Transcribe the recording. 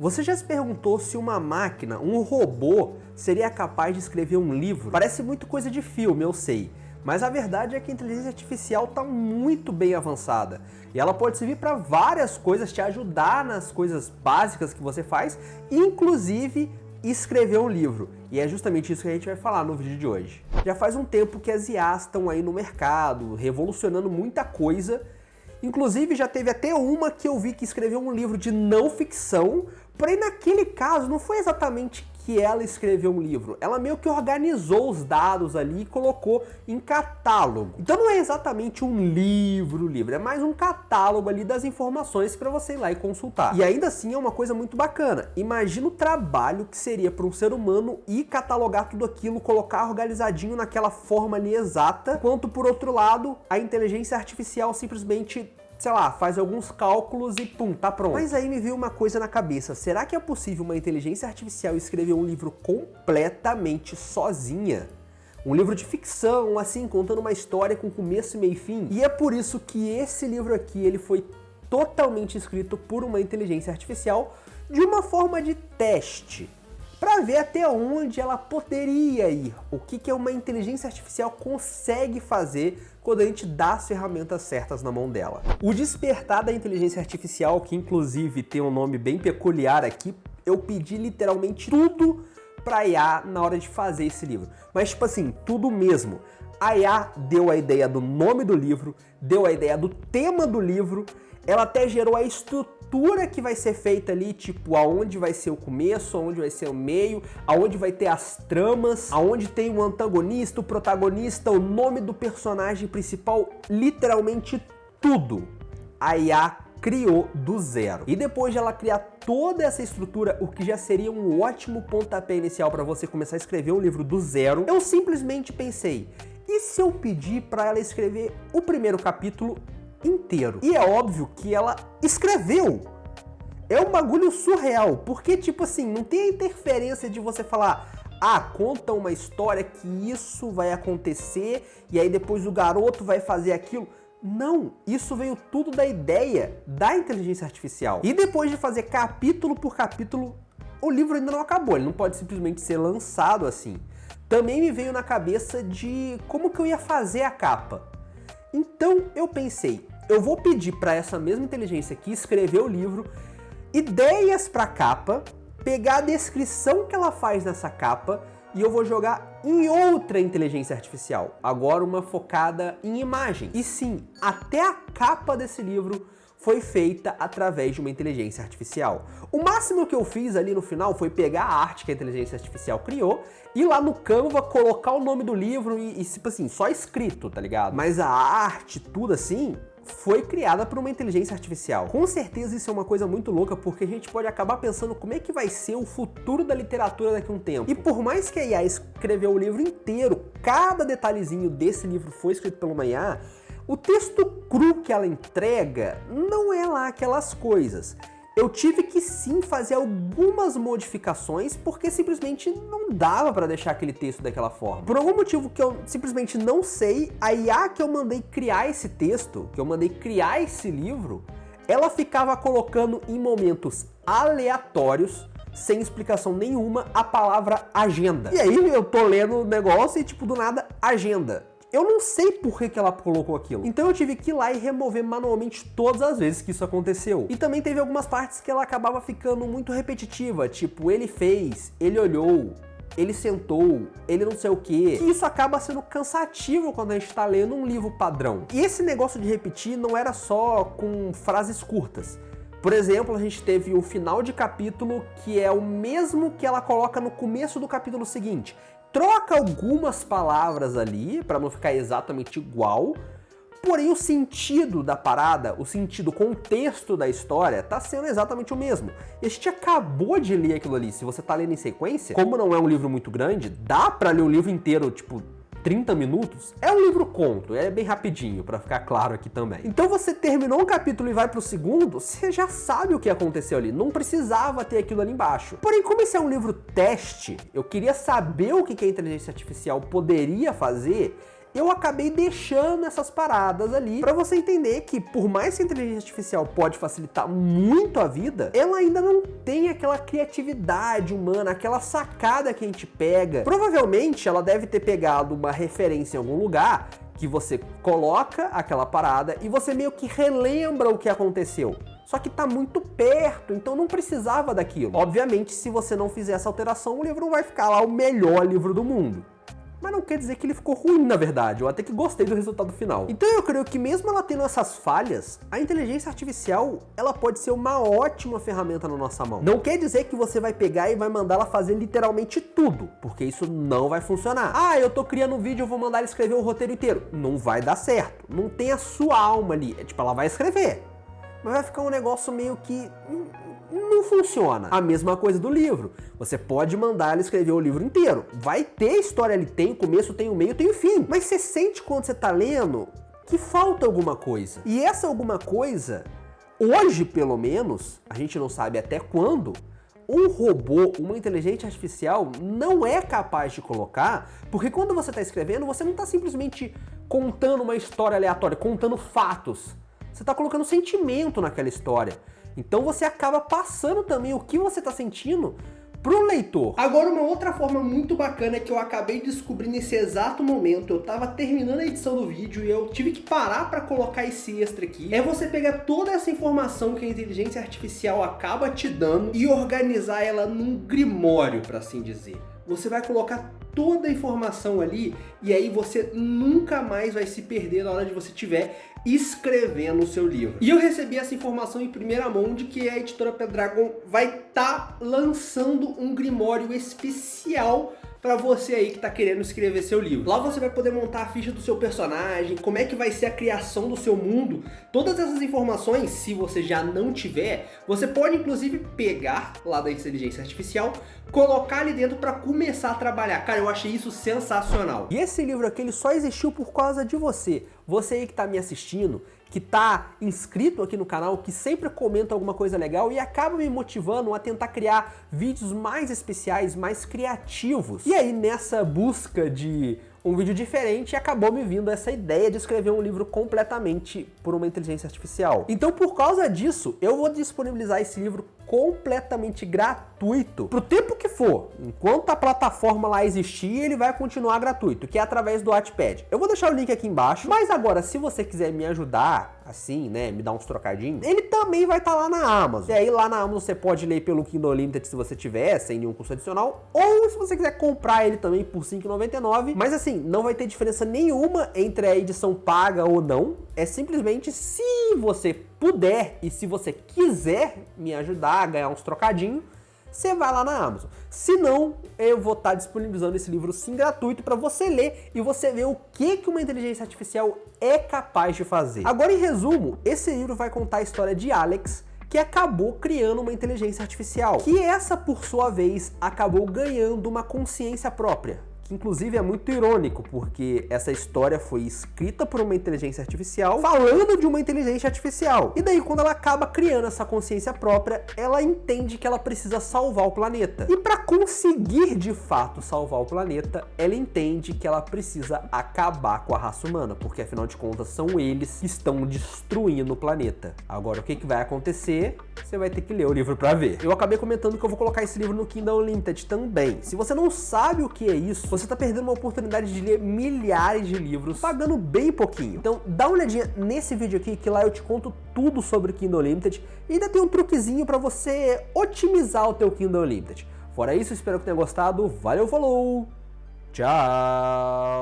Você já se perguntou se uma máquina, um robô, seria capaz de escrever um livro? Parece muito coisa de filme, eu sei. Mas a verdade é que a inteligência artificial está muito bem avançada. E ela pode servir para várias coisas, te ajudar nas coisas básicas que você faz, inclusive escrever um livro. E é justamente isso que a gente vai falar no vídeo de hoje. Já faz um tempo que as IAs estão aí no mercado, revolucionando muita coisa. Inclusive já teve até uma que eu vi que escreveu um livro de não ficção, porém naquele caso não foi exatamente que ela escreveu um livro, ela meio que organizou os dados ali e colocou em catálogo. Então não é exatamente um livro, é mais um catálogo ali das informações para você ir lá e consultar. E ainda assim é uma coisa muito bacana. Imagina o trabalho que seria para um ser humano ir catalogar tudo aquilo, colocar organizadinho naquela forma ali exata, enquanto por outro lado a inteligência artificial simplesmente, sei lá, faz alguns cálculos e pum, tá pronto. Mas aí me veio uma coisa na cabeça, será que é possível uma inteligência artificial escrever um livro completamente sozinha? Um livro de ficção, assim, contando uma história com começo, meio e fim? E é por isso que esse livro aqui, ele foi totalmente escrito por uma inteligência artificial de uma forma de teste, para ver até onde ela poderia ir, o que uma inteligência artificial consegue fazer quando a gente dá as ferramentas certas na mão dela. O despertar da inteligência artificial, que inclusive tem um nome bem peculiar aqui, eu pedi literalmente tudo para a IA na hora de fazer esse livro. Mas tipo assim, tudo mesmo. A IA deu a ideia do nome do livro, deu a ideia do tema do livro, ela até gerou a estrutura que vai ser feita ali, tipo, aonde vai ser o começo, aonde vai ser o meio, aonde vai ter as tramas, aonde tem o antagonista, o protagonista, o nome do personagem principal, literalmente tudo a IA criou do zero. E depois de ela criar toda essa estrutura, o que já seria um ótimo pontapé inicial para você começar a escrever um livro do zero, eu simplesmente pensei, e se eu pedir para ela escrever o primeiro capítulo inteiro? E é óbvio que ela escreveu. É um bagulho surreal, porque tipo assim, não tem a interferência de você falar, ah, conta uma história que isso vai acontecer e aí depois o garoto vai fazer aquilo. Não, isso veio tudo da ideia da inteligência artificial. E depois de fazer capítulo por capítulo, o livro ainda não acabou, ele não pode simplesmente ser lançado assim. Também me veio na cabeça de como que eu ia fazer a capa. Então eu pensei, eu vou pedir para essa mesma inteligência que escreveu o livro ideias para a capa, pegar a descrição que ela faz nessa capa e eu vou jogar em outra inteligência artificial, agora uma focada em imagem. E sim, até a capa desse livro foi feita através de uma inteligência artificial. O máximo que eu fiz ali no final foi pegar a arte que a inteligência artificial criou, ir lá no Canva, colocar o nome do livro e tipo assim, só escrito, tá ligado? Mas a arte, tudo assim, foi criada por uma inteligência artificial. Com certeza isso é uma coisa muito louca, porque a gente pode acabar pensando como é que vai ser o futuro da literatura daqui a um tempo. E por mais que a IA escreveu o livro inteiro, cada detalhezinho desse livro foi escrito por uma IA, o texto cru que ela entrega não é lá aquelas coisas. Eu tive que sim fazer algumas modificações porque simplesmente não dava para deixar aquele texto daquela forma. Por algum motivo que eu simplesmente não sei, a IA que eu mandei criar esse texto, que eu mandei criar esse livro, ela ficava colocando em momentos aleatórios, sem explicação nenhuma, a palavra agenda. E aí eu tô lendo o negócio e tipo do nada, agenda. Eu não sei por que ela colocou aquilo. Então eu tive que ir lá e remover manualmente todas as vezes que isso aconteceu. E também teve algumas partes que ela acabava ficando muito repetitiva, tipo, ele fez, ele olhou, ele sentou, ele não sei o quê. E isso acaba sendo cansativo quando a gente tá lendo um livro padrão. E esse negócio de repetir não era só com frases curtas. Por exemplo, a gente teve o final de capítulo que é o mesmo que ela coloca no começo do capítulo seguinte. Troca algumas palavras ali, para não ficar exatamente igual, porém o sentido da parada, o sentido, o contexto da história tá sendo exatamente o mesmo. E a gente acabou de ler aquilo ali, se você tá lendo em sequência, como não é um livro muito grande, dá para ler o livro inteiro, tipo, 30 minutos, é um livro conto, é bem rapidinho, pra ficar claro aqui também. Então você terminou um capítulo e vai pro segundo, você já sabe o que aconteceu ali, não precisava ter aquilo ali embaixo. Porém, como esse é um livro teste, eu queria saber o que a inteligência artificial poderia fazer, eu acabei deixando essas paradas ali para você entender que, por mais que a inteligência artificial pode facilitar muito a vida, ela ainda não tem aquela criatividade humana, aquela sacada que a gente pega. Provavelmente ela deve ter pegado uma referência em algum lugar que você coloca aquela parada e você meio que relembra o que aconteceu. Só que tá muito perto, então não precisava daquilo. Obviamente, se você não fizer essa alteração, o livro não vai ficar lá o melhor livro do mundo. Mas não quer dizer que ele ficou ruim, na verdade. Eu até que gostei do resultado final. Então eu creio que mesmo ela tendo essas falhas, a inteligência artificial, ela pode ser uma ótima ferramenta na nossa mão. Não quer dizer que você vai pegar e vai mandar ela fazer literalmente tudo, porque isso não vai funcionar. Ah, eu tô criando um vídeo, eu vou mandar ela escrever o roteiro inteiro. Não vai dar certo. Não tem a sua alma ali. É tipo, ela vai escrever, mas vai ficar um negócio meio que não funciona. A mesma coisa do livro. Você pode mandar ela escrever o livro inteiro. Vai ter história ali, tem o começo, tem o meio, tem o fim. Mas você sente quando você tá lendo que falta alguma coisa. E essa alguma coisa, hoje pelo menos, a gente não sabe até quando, um robô, uma inteligência artificial não é capaz de colocar, porque quando você está escrevendo, você não está simplesmente contando uma história aleatória, contando fatos. Você está colocando sentimento naquela história. Então você acaba passando também o que você está sentindo pro leitor. Agora, uma outra forma muito bacana que eu acabei descobrindo nesse exato momento, eu tava terminando a edição do vídeo e eu tive que parar para colocar esse extra aqui, é você pegar toda essa informação que a inteligência artificial acaba te dando e organizar ela num grimório, para assim dizer. Você vai colocar toda a informação ali e aí você nunca mais vai se perder na hora de você estiver escrevendo o seu livro. E eu recebi essa informação em primeira mão de que a editora Pendragon vai estar lançando um grimório especial para você aí que está querendo escrever seu livro. Lá você vai poder montar a ficha do seu personagem, como é que vai ser a criação do seu mundo. Todas essas informações, se você já não tiver, você pode inclusive pegar lá da inteligência artificial, colocar ali dentro para começar a trabalhar. Cara, eu achei isso sensacional. E esse livro aqui, ele só existiu por causa de você. Você aí que está me assistindo, que tá inscrito aqui no canal, que sempre comenta alguma coisa legal e acaba me motivando a tentar criar vídeos mais especiais, mais criativos. E aí, nessa busca de um vídeo diferente, acabou me vindo essa ideia de escrever um livro completamente por uma inteligência artificial. Então, por causa disso, eu vou disponibilizar esse livro completamente gratuito pro tempo que for. Enquanto a plataforma lá existir, ele vai continuar gratuito, que é através do Wattpad. Eu vou deixar o link aqui embaixo, mas agora, se você quiser me ajudar, assim, né, me dar uns trocadinhos, ele também vai estar lá na Amazon. E aí lá na Amazon você pode ler pelo Kindle Unlimited se você tiver, sem nenhum custo adicional, ou se você quiser comprar ele também por R$ 5,99, mas assim, não vai ter diferença nenhuma entre a edição paga ou não, é simplesmente se você puder e se você quiser me ajudar a ganhar uns trocadinhos, você vai lá na Amazon. Se não, eu vou estar disponibilizando esse livro sim gratuito para você ler e você ver o que uma inteligência artificial é capaz de fazer. Agora, em resumo, esse livro vai contar a história de Alex, que acabou criando uma inteligência artificial, que essa, por sua vez, acabou ganhando uma consciência própria. Que inclusive é muito irônico, porque essa história foi escrita por uma inteligência artificial falando de uma inteligência artificial. E daí, quando ela acaba criando essa consciência própria, ela entende que ela precisa salvar o planeta. E para conseguir de fato salvar o planeta, ela entende que ela precisa acabar com a raça humana, porque afinal de contas são eles que estão destruindo o planeta. Agora, o que vai acontecer? Você vai ter que ler o livro para ver. Eu acabei comentando que eu vou colocar esse livro no Kindle Unlimited também. Se você não sabe o que é isso, você está perdendo uma oportunidade de ler milhares de livros pagando bem pouquinho. Então dá uma olhadinha nesse vídeo aqui, que lá eu te conto tudo sobre Kindle Unlimited e ainda tem um truquezinho para você otimizar o teu Kindle Unlimited. Fora isso, espero que tenha gostado. Valeu, falou! Tchau!